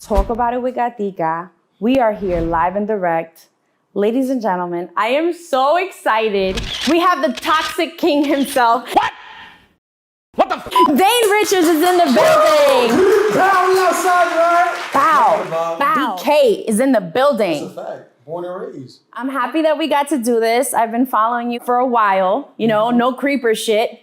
Talk About It with GATICA. We are here live and direct. Ladies and gentlemen, I am so excited. We have the toxic king himself. What the f? Dane Ryders is in the building. Pow, we outside, right? Bow. BK is in the building. That's a fact. Born and raised. I'm happy that we got to do this. I've been following you for a while. You know, no creeper shit.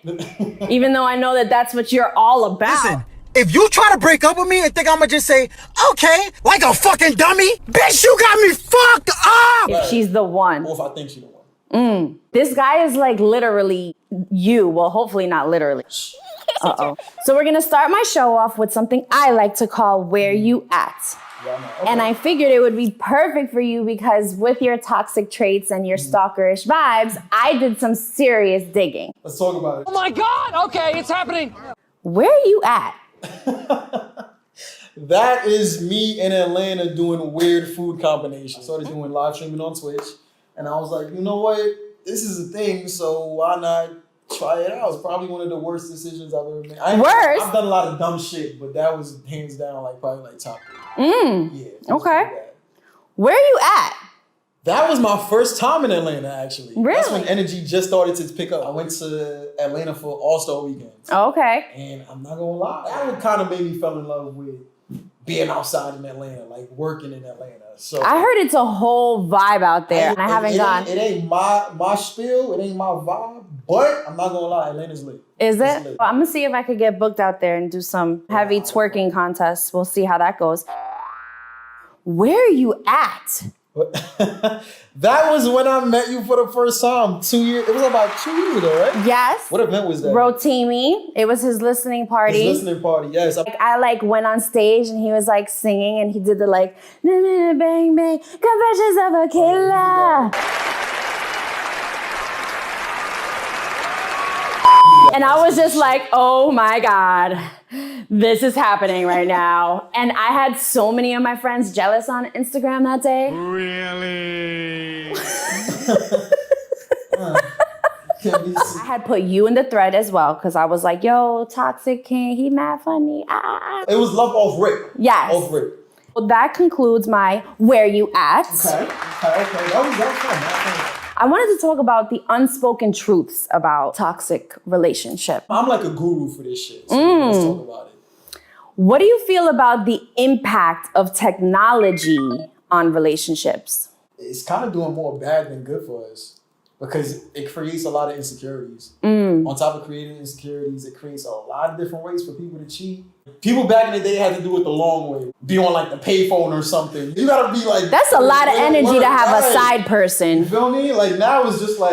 Even though I know that that's what you're all about. Listen, if you try to break up with me and think I'm gonna just say, okay, like a fucking dummy, bitch, you got me fucked up! If she's the one. Or if I think she's the one. This guy is like literally you. Well, hopefully not literally. Uh-oh. So we're gonna start my show off with something I like to call Where You At. Yeah, okay. And I figured it would be perfect for you because with your toxic traits and your stalkerish vibes, I did some serious digging. Let's talk about it. Oh my God, okay, it's happening. Where are you at? That is me in Atlanta doing weird food combinations. I started doing live streaming on Twitch. And I was like, you know what? This is a thing, so why not try it out? It's probably one of the worst decisions I've ever made. Worst? I've done a lot of dumb shit, but that was hands down probably top 3. Yeah. Okay. Where are you at? That was my first time in Atlanta, actually. Really? That's when energy just started to pick up. I went to Atlanta for All-Star Weekend. Okay. And I'm not gonna lie, that would kind of made me fall in love with being outside in Atlanta, like working in Atlanta. So I heard it's a whole vibe out there, and I haven't gone. It ain't my spiel, it ain't my vibe, but I'm not gonna lie, Atlanta's lit. Is It's it? lit. I'm gonna see if I could get booked out there and do some heavy twerking contests. We'll see how that goes. Where are you at? That was when I met you for the first time. 2 years. It was about 2 years ago, right? Yes. What event was that? Rotimi. It was his listening party. His listening party. Yes. I went on stage and he was singing and he did the bang bang confessions of a killer. And I was just like, oh my God, this is happening right now. And I had so many of my friends jealous on Instagram that day. Really? I had put you in the thread as well because I was like, yo, Toxic King, he mad funny. It was love off rip. Yes. Off rip. Well, that concludes my Where You At. Okay. That was fun. I wanted to talk about the unspoken truths about toxic relationship. I'm like a guru for this shit. So let's talk about it. What do you feel about the impact of technology on relationships? It's kind of doing more bad than good for us because it creates a lot of insecurities. On top of creating insecurities, it creates a lot of different ways for people to cheat. People back in the day had to do it the long way. Be on the payphone or something. You gotta be like... That's a lot of energy to have a side You person. feel me? Now it's just know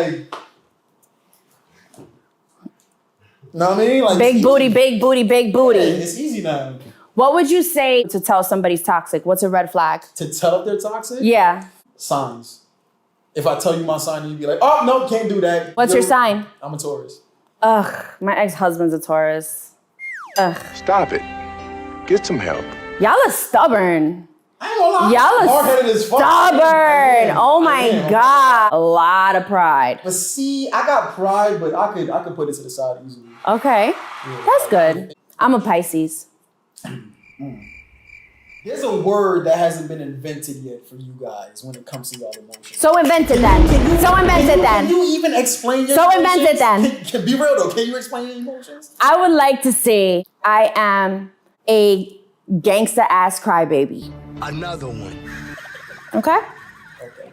what I mean? Big booty, big booty, big booty. Yeah, it's easy now. What would you say to tell somebody's toxic? What's a red flag? To tell if they're toxic? Yeah. Signs. If I tell you my sign, you'd be like, oh, no, can't do that. What's your sign? I'm a Taurus. Ugh, my ex-husband's a Taurus. Ugh. Stop it. Get some help. Y'all are stubborn. I ain't gonna lie. Y'all are hard-headed as fuck. stubborn. Oh my God. A lot of pride. But see, I got pride, but I could put it to the side easily. Okay. Yeah, That's good. I'm a Pisces. There's a word that hasn't been invented yet for you guys when it comes to y'all emotions. So invented then. Can you even explain your So emotions? invented then. Can be real though. Can you explain your emotions? I would like to say I am a gangsta ass crybaby. Another one. Okay? Okay.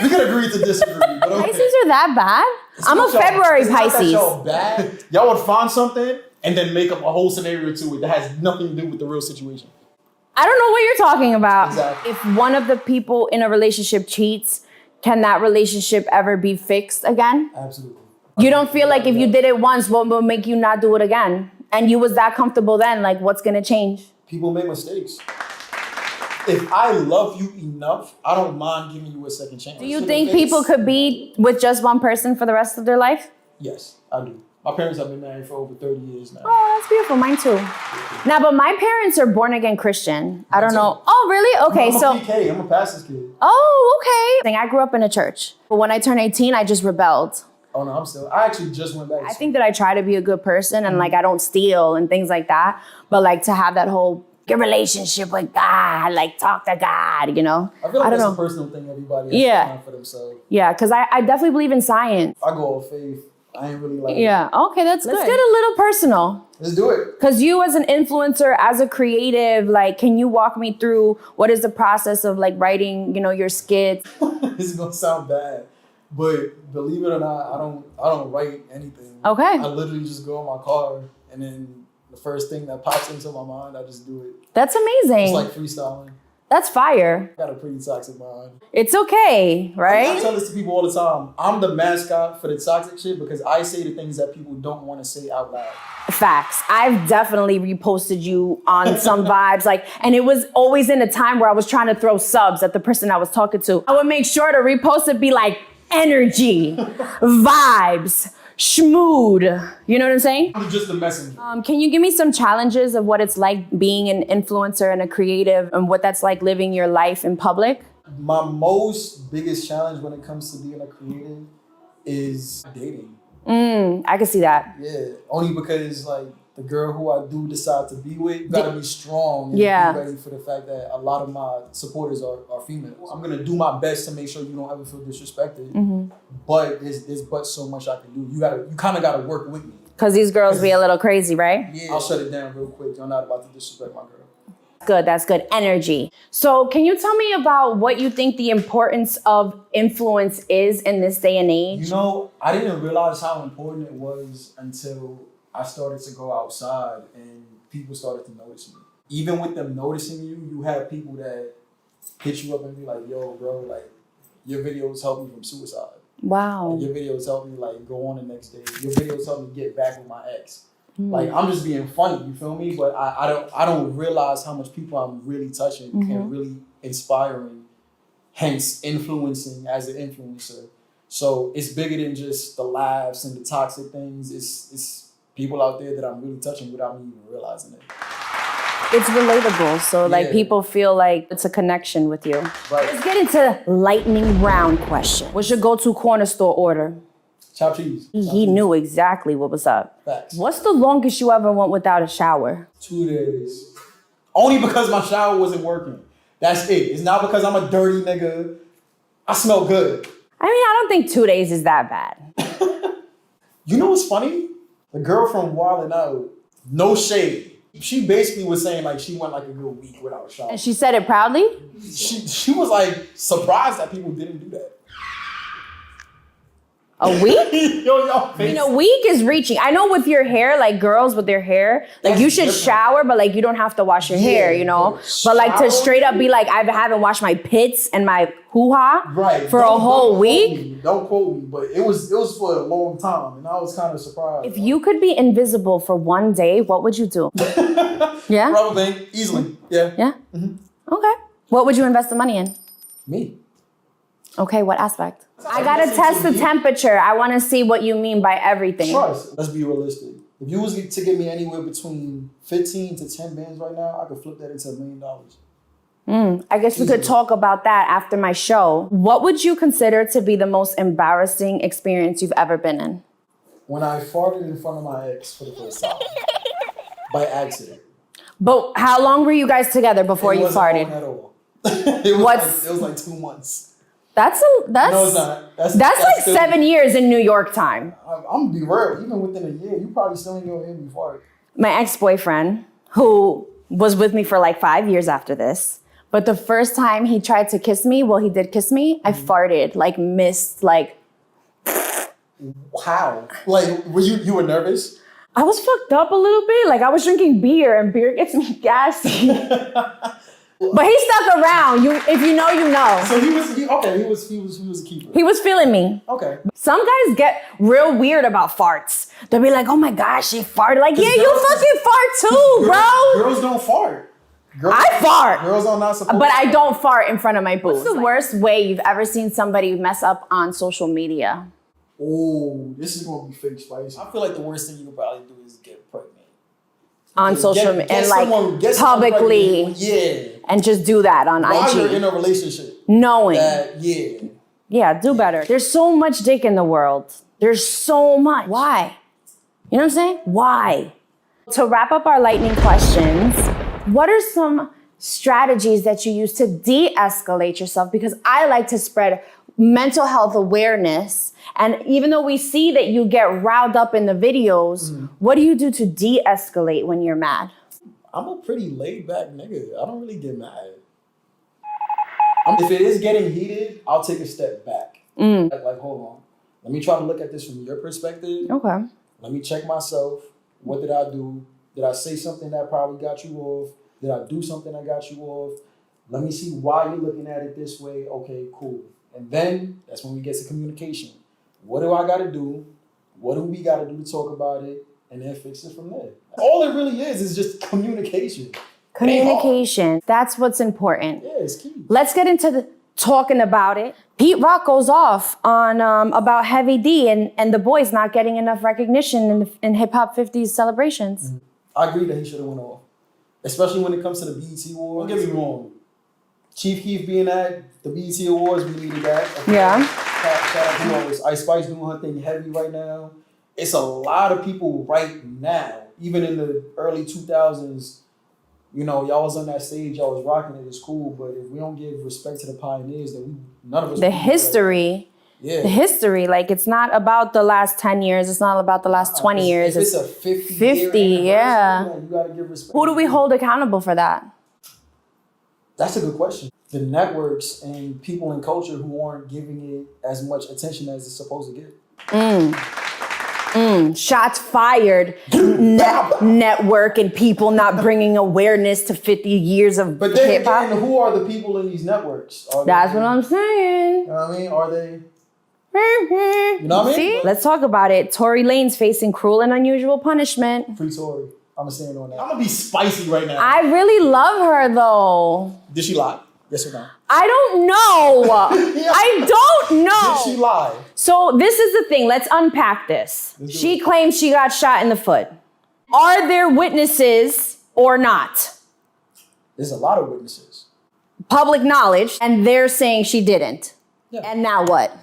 We can agree to disagree, but okay. Pisces are that bad? I'm a It's not February it's not that Pisces. y'all bad. Y'all would find something and then make up a whole scenario to it that has nothing to do with the real situation. I don't know what you're talking about. Exactly. If one of the people in a relationship cheats, can that relationship ever be fixed again? Absolutely. You don't feel like if you did it once, what will make you not do it again? And you was that comfortable then, what's gonna change? People make mistakes. If I love you enough, I don't mind giving you a second chance. Do you think people could be with just one person for the rest of their life? Yes, I do. My parents have been married for over 30 years now. Oh, that's beautiful. Mine too. Now, but my parents are born again Christian. I don't know. Oh, really? Okay, I'm so. a PK. I'm a pastor's kid. Oh, okay. I grew up in a church. But when I turned 18, I just rebelled. Oh no, I actually just went back. I think that I try to be a good person and I don't steal and things like that. But to have that whole your relationship with God, like talk to God, you know? I feel like don't that's know. a personal thing everybody has Yeah. to find for themselves. Yeah, because I definitely believe in science. I go off faith. I ain't really like Yeah, okay, that's good. Let's get a little personal. Let's do it. Because you as an influencer, as a creative, like, can you walk me through what is the process of like writing, you know, your skits? This is gonna sound bad, but believe it or not, I don't write anything. Okay. I literally just go in my car and then the first thing that pops into my mind, I just do it. That's amazing. It's like freestyling. That's fire. I got a pretty toxic mind. It's okay, I right? tell this to people all the time. I'm the mascot for the toxic shit because I say the things that people don't want to say out loud. Facts. I've definitely reposted you on some vibes, like, and it was always in a time where I was trying to throw subs at the person I was talking to. I would make sure to repost it, be like, energy, vibes, schmood. You know what I'm saying? I'm just the messenger. Can you give me some challenges of what it's like being an influencer and a creative and what that's like living your life in public? My most biggest challenge when it comes to being a creative is dating. I can see that. Yeah, only because like the girl who I do decide to be with, you gotta be strong and Yeah. be ready for the fact that a lot of my supporters are females. I'm gonna do my best to make sure you don't ever feel disrespected. But there's but so much I can do. You kind of gotta work with me. Because these girls be a little crazy, right? Yeah, I'll shut it down real quick. I'm not about to disrespect my girl. Good, that's good. Energy. So can you tell me about what you think the importance of influence is in this day and age? You know, I didn't realize how important it was until I started to go outside and people started to notice me. Even with them noticing you, you have people that hit you up and be like, yo, bro, like, your videos helped me from suicide. Wow. Like, your videos helped me, like, go on the next day. Your videos helped me get back with my ex. Like, I'm just being funny, you feel me? But I don't realize how much people I'm really touching and really inspiring, hence influencing as an influencer. So it's bigger than just the laughs and the toxic things. It's people out there that I'm really touching without me even realizing it. It's relatable, so like Yeah. people feel like it's a connection with you. Right. Let's get into lightning round question. What's your go-to corner store order? Chopped cheese. He knew exactly what was up. Facts. What's the longest you ever went without a shower? 2 days. Only because my shower wasn't working. That's it. It's not because I'm a dirty nigga. I smell good. I mean, I don't think 2 days is that bad. You know what's funny? The girl from Wildin' Out, no shade. She basically was saying like she went like a good week without a shower. And she said it proudly? She was like surprised that people didn't do that. A week? Yo, I mean, a week is reaching. I know with your hair, like girls with their hair, like That's you should different. shower, but like you don't have to wash your hair, you know? But like to shower? straight up be like, I haven't washed my pits and my hoo-ha Right. for a Don't whole quote week. me. Don't quote me, but it was for a long time, and I was kind of surprised. If you could be invisible for one day, what would you do? Yeah? Rubber band, easily, yeah. Yeah? Okay. What would you invest the money in? Me. Okay, what aspect? I gotta test the temperature. I wanna see what you mean by everything. Trust. Let's be realistic. If you was to give me anywhere between 15 to 10 bands right now, I could flip that into $1 million. I guess we could talk about that after my show. What would you consider to be the most embarrassing experience you've ever been in? When I farted in front of my ex for the first time. By accident. But how long were you guys together before you wasn't farted? long at all. it was like 2 months. That's No, it's not. That's like still, 7 years in New York time. I'm gonna be real. Even within a year, you probably still ain't gonna hear me fart. My ex-boyfriend, who was with me for like 5 years after this, but the first time he tried to kiss me, well, he did kiss me, I farted, like missed, like. How? Like, were you were nervous? I was fucked up a little bit. Like I was drinking beer and beer gets me gassy. But he stuck around. If you know, you know. So he was a keeper. He was feeling me. Okay. Some guys get real weird about farts. They'll be like, oh my gosh, she farted. Like, yeah, you girls- fucking fart too, bro. Girls don't fart. Girls, I fart. Girls are not supposed But I don't fart in front of my boo. What's the worst way you've ever seen somebody mess up on social media? Oh, this is gonna be fake spicy. I feel like the worst thing you could probably do is get pregnant. On social media and like get someone publicly. pregnant. Yeah. And just do that on While you're IG. in a relationship. Knowing. Yeah. Yeah, do better. There's so much dick in the world. There's so much. Why? You know what I'm saying? Why? To wrap up our lightning questions, What are some strategies that you use to de-escalate yourself? Because I like to spread mental health awareness. And even though we see that you get riled up in the videos, what do you do to de-escalate when you're mad? I'm a pretty laid back nigga. I don't really get mad. If it is getting heated, I'll take a step back. Like, hold on. Let me try to look at this from your perspective. Okay. Let me check myself. What did I do? Did I say something that probably got you off? Did I do something that got you off? Let me see why you're looking at it this way. Okay, cool. And then that's when we get to communication. What do I got to do? What do we got to do to talk about it? And then fix it from there. All it really is just communication. Communication. That's what's important. Yeah, it's key. Let's get into the talking about it. Pete Rock goes off on about Heavy D and the boys not getting enough recognition in Hip Hop 50s celebrations. I agree that he should have went off. Especially when it comes to the BET Awards. Don't get me wrong. Chief Keef being at the BET Awards, we needed that. Okay. Yeah. Shout out to always. Ice Spice doing her thing heavy right now. It's a lot of people right now, even in the early 2000s, you know, y'all was on that stage, y'all was rocking it, it's cool, but if we don't give respect to the pioneers, then none of us... The history. Yeah. The history, like, it's not about the last 10 years, it's not about the last 20 years. If it's a 50 yeah. You gotta give respect. Who do we hold accountable for that? That's a good question. The networks and people in culture who aren't giving it as much attention as it's supposed to get. Shots fired. Network and people not bringing awareness to 50 years of But then hip-hop. again, who are the people in these networks? That's what I'm saying. You know what I mean? Are they... You know what I mean? See? Let's talk about it. Tory Lanez facing cruel and unusual punishment. Free Tory. I'm gonna stand on that. I'm gonna be spicy right now. I really love her though. Did she lie? Yes or no? I don't know. I don't know. Did she lie? So this is the thing. Let's unpack this. She claims she got shot in the foot. Are there witnesses or not? There's a lot of witnesses. Public knowledge, and they're saying she didn't. Yeah. And now what?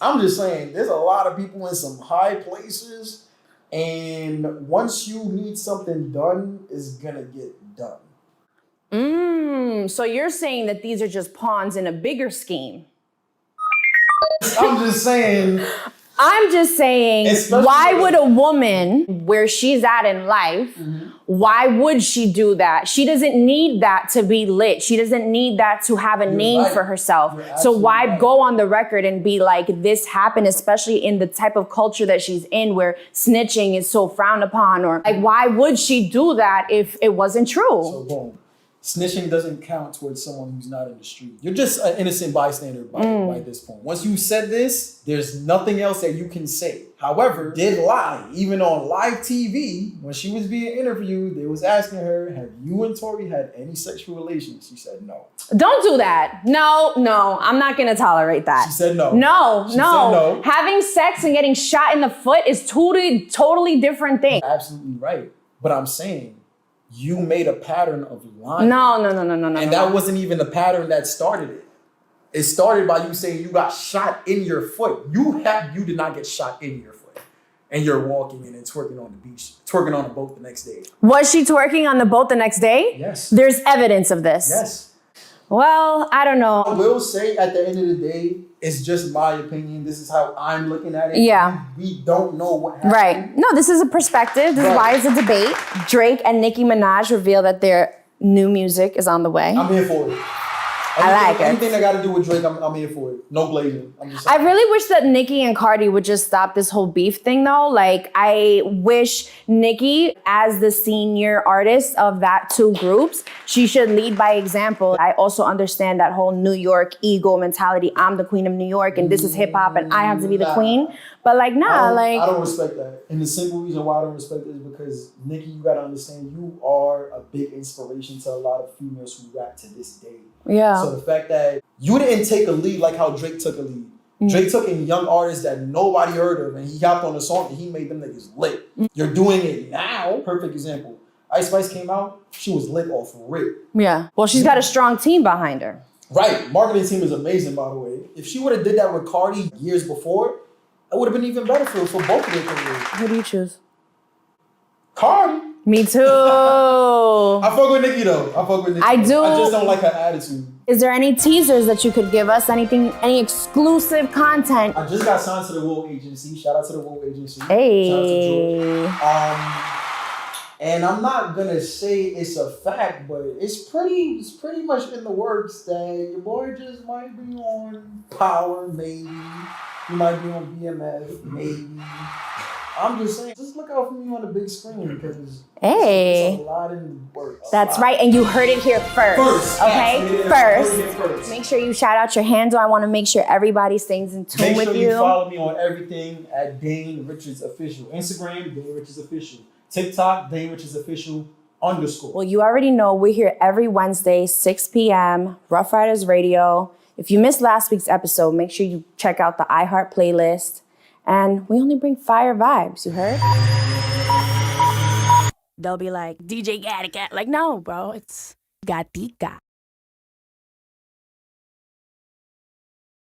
I'm just saying, there's a lot of people in some high places, and once you need something done, it's gonna get done. So you're saying that these are just pawns in a bigger scheme. I'm just saying. Especially Why would a woman, where she's at in life, why would she do that? She doesn't need that to be lit. She doesn't need that to have a name right. for herself. You're So why absolutely right. go on the record and be like, this happened, especially in the type of culture that she's in where snitching is so frowned upon? Or like, why would she do that if it wasn't true? So boom. Snitching doesn't count towards someone who's not in the street. You're just an innocent bystander by this point. Once you said this, there's nothing else that you can say. However, did lie. Even on live TV, when she was being interviewed, they was asking her, have you and Tory had any sexual relations? She said no. Don't do that. No, I'm not gonna tolerate that. She said no. No. She said no. Having sex and getting shot in the foot is totally different thing. Absolutely right. But I'm saying, you made a pattern of lying. No. And that wasn't even the pattern that started it. It started by you saying you got shot in your foot. You did not get shot in your foot. And you're walking and then twerking on the beach, twerking on a boat the next day. Was she twerking on the boat the next day? Yes. There's evidence of this. Yes. Well, I don't know. I will say at the end of the day, it's just my opinion. This is how I'm looking at it. Yeah. We don't know what happened. Right. No, this is a perspective. This is why it's a debate. Drake and Nicki Minaj reveal that their new music is on the way. I'm here for it. I like it. Anything that got to do with Drake, I'm here for it. No blazing. I'm just I really wish that Nicki and Cardi would just stop this whole beef thing though. Like, I wish Nicki, as the senior artist of that two groups, she should lead by example. I also understand that whole New York ego mentality. I'm the queen of New York and this is hip hop and I have to be the queen. But like, I don't respect that. And the simple reason why I don't respect it is because, Nicki, you gotta understand, you are a big inspiration to a lot of females who rap to this day. Yeah. So the fact that you didn't take a lead like how Drake took a lead. Drake took in young artists that nobody heard of and he hopped on a song and he made them niggas lit. You're doing it now. Perfect example. Ice Spice came out, she was lit off rip. Yeah. Well, she's got a strong team behind her. Right. Marketing team is amazing, by the way. If she would have did that with Cardi years before, it would have been even better for both of their careers. Who do you choose? Cardi. Me too. I fuck with Nikki though. I do. I just don't like her attitude. Is there any teasers that you could give us? Anything, any exclusive content? I just got signed to the Wool Agency. Shout out to the Wool Agency. Hey. Shout out to George. And I'm not gonna say it's a fact, but it's pretty much in the works that your boy just might be on Power, maybe. You might be on BMF, maybe. I'm just saying, just look out for me on the big screen because Hey. there's a lot in the works. That's right, and you heard it here first. Okay, First. first. Make sure you shout out your handle. I want to make sure everybody stays in tune Make with sure you. you follow me on everything at Dane Richards Official. Instagram, Dane Richards Official. TikTok, Dane Richards Official _. Well, you already know we're here every Wednesday, 6 p.m., Rough Riders Radio. If you missed last week's episode, make sure you check out the iHeart playlist. And we only bring fire vibes, you heard? They'll be like, DJ GATICA. Like, no, bro, it's GATICA.